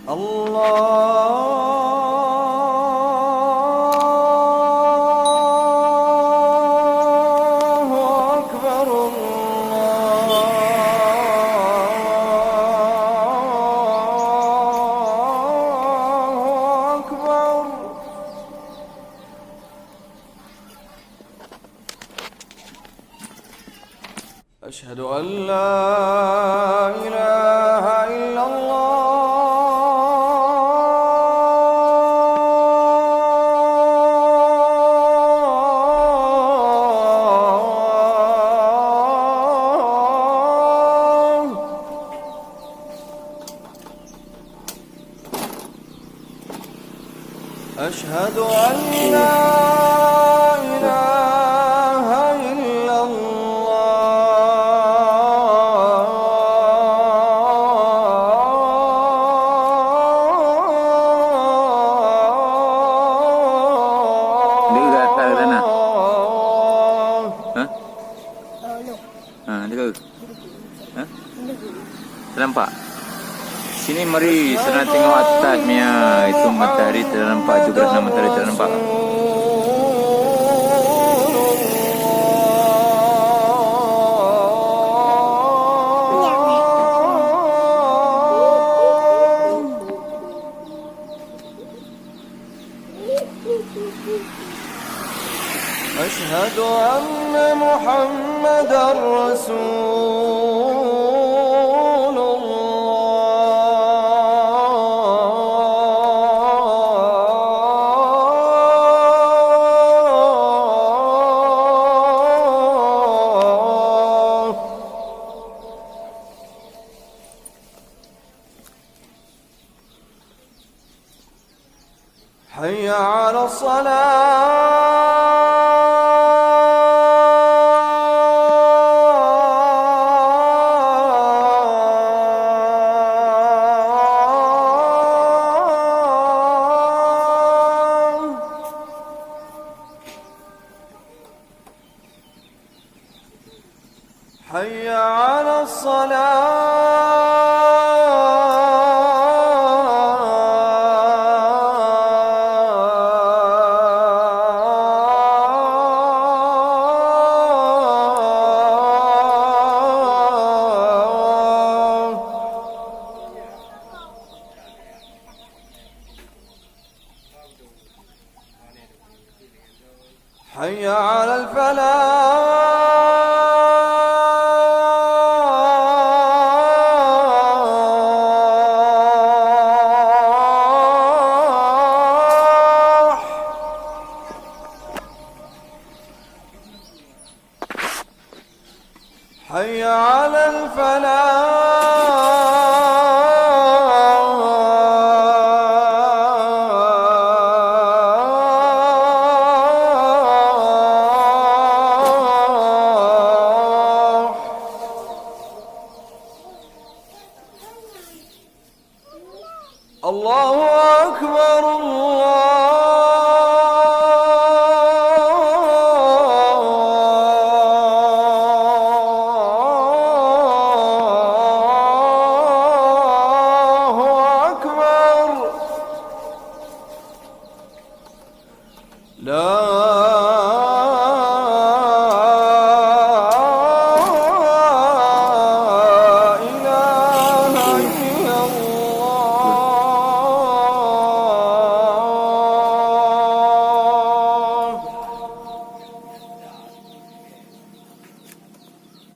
الله أكبر الله أكبر. أشهد أن لا إله إلا الله. أشهد أن لا إله إلا Dia ke atas sana. Ha? Dia ke? Ha? Ternampak? Sini mari senang tengok atas punya itu matahari ternampak juga, gerhana matahari ternampak. أشهد أن محمدًا رسول الله. حي على حي على حي على الفلاح. حي على الفلاح. الله أكبر الله